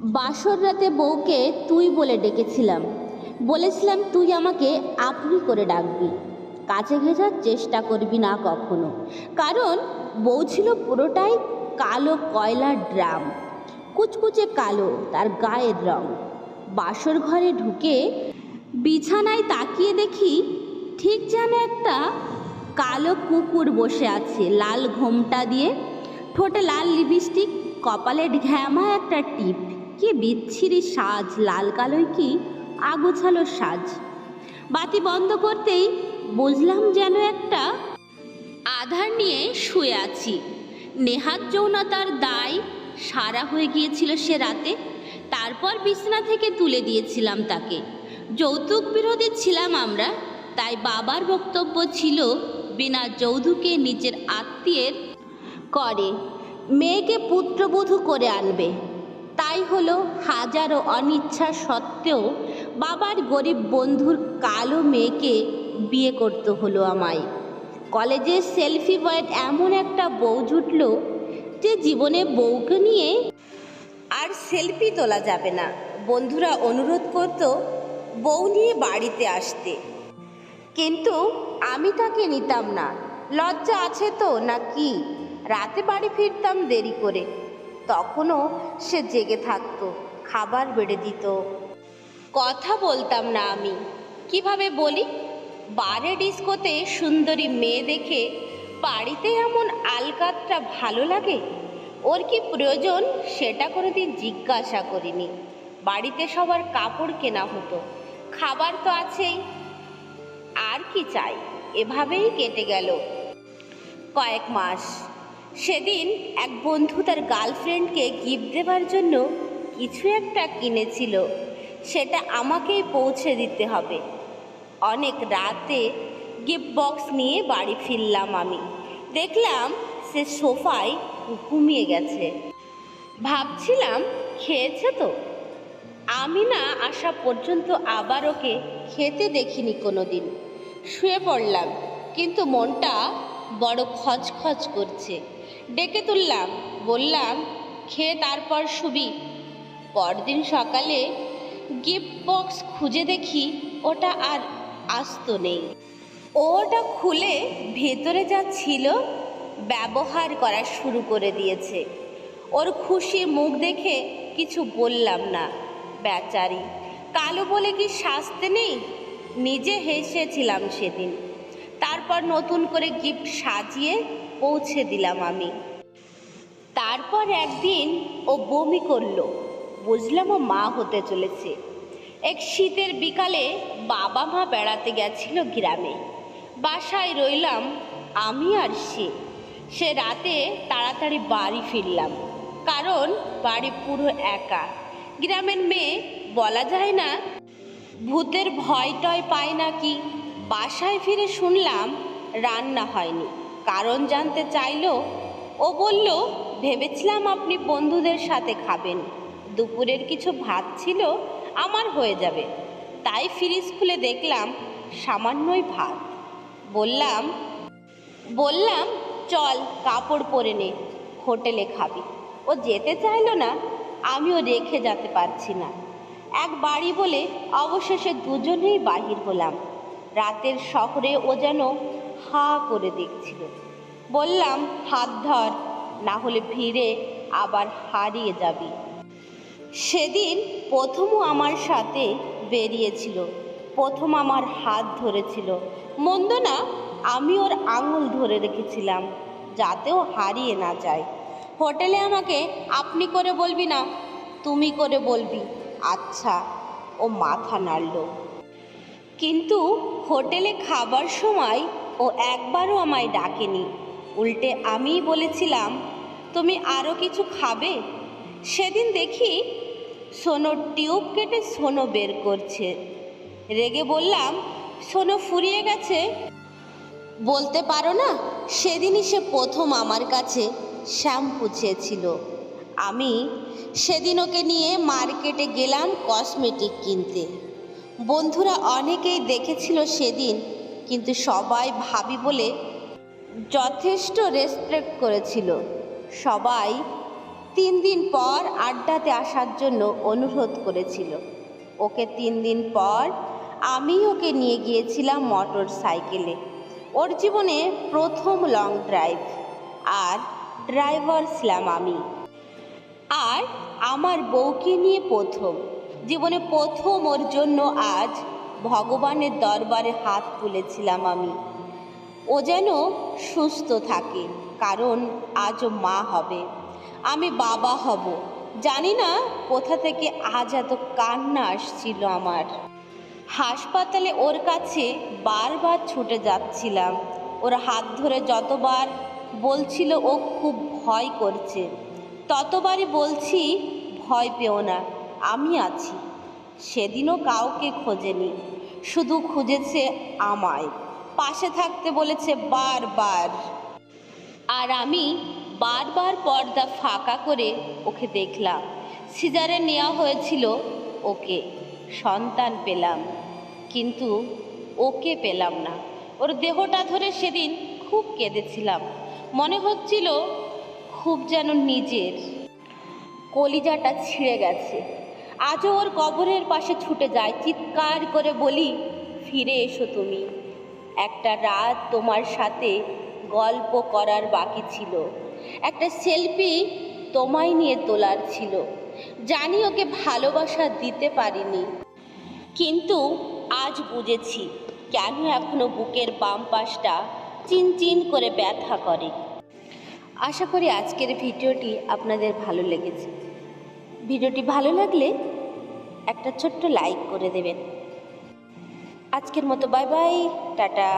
বাসর রাতে বউকে তুই বলে ডেকেছিলাম। বলেছিলাম তুই আমাকে আপনি করে ডাকবি, কাছে ঘেঁষার চেষ্টা করবি না কখনো। কারণ বউ ছিল পুরোটাই কালো কয়লার ড্রাম, কুচকুচে কালো তার গায়ের রং। বাসর ঘরে ঢুকে বিছানায় তাকিয়ে দেখি ঠিক যেন একটা কালো কুকুর বসে আছে, লাল ঘোমটা দিয়ে, ঠোঁটে লাল লিপস্টিক, কপালে ঘ্যামা একটা টিপ। কি বিচ্ছিরি সাজ, লাল কালোই কি আগোছালো সাজ। বাতি বন্ধ করতেই বুঝলাম যেন একটা আধার নিয়ে শুয়ে আছি। নেহাত যৌনতার দায় সারা হয়ে গিয়েছিল সে রাতে। তারপর বিছানা থেকে তুলে দিয়েছিলাম তাকে। যৌতুক বিরোধী ছিলাম আমরা, তাই বাবার বক্তব্য ছিল বিনা যৌতুকে নিজের আত্মীয়ের করে মেয়েকে পুত্রবধূ করে আনবে। তাই হলো হাজারো অনিচ্ছা সত্ত্বেও বাবার গরিব বন্ধুর কালো মেয়েকে বিয়ে করতে হলো আমায়। কলেজে সেলফি বয়ের এমন একটা বউ জুটল যে জীবনে বউকে নিয়ে আর সেলফি তোলা যাবে না। বন্ধুরা অনুরোধ করত বউ নিয়ে বাড়িতে আসতে, কিন্তু আমি তাকে নিতাম না। লজ্জা আছে তো না কি? রাতে বাড়ি ফিরতাম দেরি করে, তখনও সে জেগে থাকতো, খাবার বেড়ে দিত। কথা বলতাম না আমি। কিভাবে বলি? বারে ডিস্কোতে সুন্দরী মেয়ে দেখে বাড়িতে এমন আলকাতরা ভালো লাগে? ওর কি প্রয়োজন সেটা কোনোদিন জিজ্ঞাসা করিনি। বাড়িতে সবার কাপড় কেনা হতো, খাবার তো আছেই, আর কি চাই? এভাবেই কেটে গেল কয়েক মাস। সেদিন এক বন্ধু তার গার্লফ্রেন্ডকে গিফট দেওয়ার জন্য কিছু একটা কিনেছিল, সেটা আমাকেই পৌঁছে দিতে হবে। অনেক রাতে গিফট বক্স নিয়ে বাড়ি ফিরলাম আমি। দেখলাম সে সোফায় ঘুমিয়ে গেছে। ভাবছিলাম খেয়েছে তো। আমি না আসা পর্যন্ত আবার ওকে খেতে দেখিনি কোনো দিন। শুয়ে পড়লাম, কিন্তু মনটা বড় খচখচ করছে। ডেকে তুললাম, বললাম খেয়ে তারপর শুবি। পরদিন সকালে গিফট বক্স খুঁজে দেখি ওটা আর আস্ত নেই। ওটা খুলে ভেতরে যা ছিল ব্যবহার করা শুরু করে দিয়েছে। ওর খুশি মুখ দেখে কিছু বললাম না। বেচারি, কালো বলে কি শাস্তি নেই? নিজে হেসেছিলাম সেদিন। তারপর নতুন করে গিফট সাজিয়ে পৌঁছে দিলাম আমি। তারপর একদিন ও বমি করলো। বুঝলাম ও মা হতে চলেছে। এক শীতের বিকালে বাবা মা বেড়াতে গেছিল গ্রামে। বাসায় রইলাম আমি আর সে রাতে তাড়াতাড়ি বাড়ি ফিরলাম, কারণ বাড়ি পুরো একা। গ্রামের মেয়ে, বলা যায় না ভূতের ভয় টয় পায় নাকি। বাসায় ফিরে শুনলাম রান্না হয়নি। কারণ জানতে চাইলো। ও বলল, ভেবেছিলাম আপনি বন্ধুদের সাথে খাবেন, দুপুরের কিছু ভাত ছিল, আমার হয়ে যাবে। তাই ফ্রিজ খুলে দেখলাম সামান্যই ভাত। বললাম চল কাপড় পরে নে, হোটেলে খাবি। ও যেতে চাইলো না, আমিও রেখে যেতে পারছি না। এক বাড়ি বলে অবশেষে দুজনেই বাহির হলাম। রাতের শহরে ও যেন হা করে দেখছিল। বললাম হাত ধর, না হলে ভিড়ে আবার হারিয়ে যাবি। সেদিন প্রথমও আমার সাথে বেরিয়েছিল, প্রথম আমার হাত ধরেছিল। মন্দ না, আমি ওর আঙুল ধরে রেখেছিলাম যাতেও হারিয়ে না যায়। হোটেলে আমাকে আপনি করে বলবি না, তুমি করে বলবি। আচ্ছা। ও মাথা নাড়ল। কিন্তু হোটেলে খাবার সময় ও একবারও আমায় ডাকেনি। উল্টে আমিই বলেছিলাম, তুমি আরও কিছু খাবে? সেদিন দেখি সোনো টিউব কেটে সোনো বের করছে। রেগে বললাম, সোনো ফুরিয়ে গেছে বলতে পারো না? সেদিনই সে প্রথম আমার কাছে শ্যাম্পু চেয়েছিল। আমি সেদিন ওকে নিয়ে মার্কেটে গেলাম কসমেটিক কিনতে। বন্ধুরা অনেকেই দেখেছিল সেদিন, কিন্তু সবাই ভাবি বলে যথেষ্ট রেসপেক্ট করেছিল। সবাই 3 দিন পর আড্ডাতে আসার জন্য অনুরোধ করেছিল। ওকে 3 দিন পর আমি ওকে নিয়ে গিয়েছিলাম মোটর সাইকেলে। ওর জীবনে প্রথম লং ড্রাইভ, আর ড্রাইভার ছিলাম আমি। আর আমার বউকে নিয়ে জীবনে প্রথম ওর জন্য আজ ভগবানের দরবারে হাত তুলেছিলাম আমি। ও যেন সুস্থ থাকে, কারণ আজও মা হবে, আমি বাবা হব। জানি না কোথা থেকে আজ এত কান্না আসছিল আমার। হাসপাতালে ওর কাছে বারবার ছুটে যাচ্ছিলাম। ওর হাত ধরে যতবার বলছিল ও খুব ভয় করছে, ততবারই বলছি ভয় পেও না, আমি আছি। সেদিনও কাউকে খোঁজেনি, শুধু খুঁজেছে আমায়, পাশে থাকতে বলেছে বারবার। আর আমি বারবার পর্দা ফাঁকা করে ওকে দেখলাম। সিজারে নেওয়া হয়েছিল ওকে, সন্তান পেলাম, কিন্তু ওকে পেলাম না। ওর দেহটা ধরে সেদিন খুব কেঁদেছিলাম, মনে হচ্ছিল খুব যেন নিজের কলিজাটা ছিঁড়ে গেছে। আজও ওর কবরের পাশে ছুটে যায়, চিৎকার করে বলি, ফিরে এসো তুমি। একটা রাত তোমার সাথে গল্প করার বাকি ছিল, একটা সেলফি তোমায় নিয়ে তোলার ছিল। জানি ওকে ভালোবাসা দিতে পারিনি, কিন্তু আজ বুঝেছি কেন এখনো বুকের বাম পাশটা চিনচিন করে ব্যথা করে। আশা করি আজকের ভিডিওটি আপনাদের ভালো লেগেছে। ভিডিওটি ভালো লাগলে একটা ছোট্ট লাইক করে দেবেন। আজকের মতো বাই বাই, টাটা।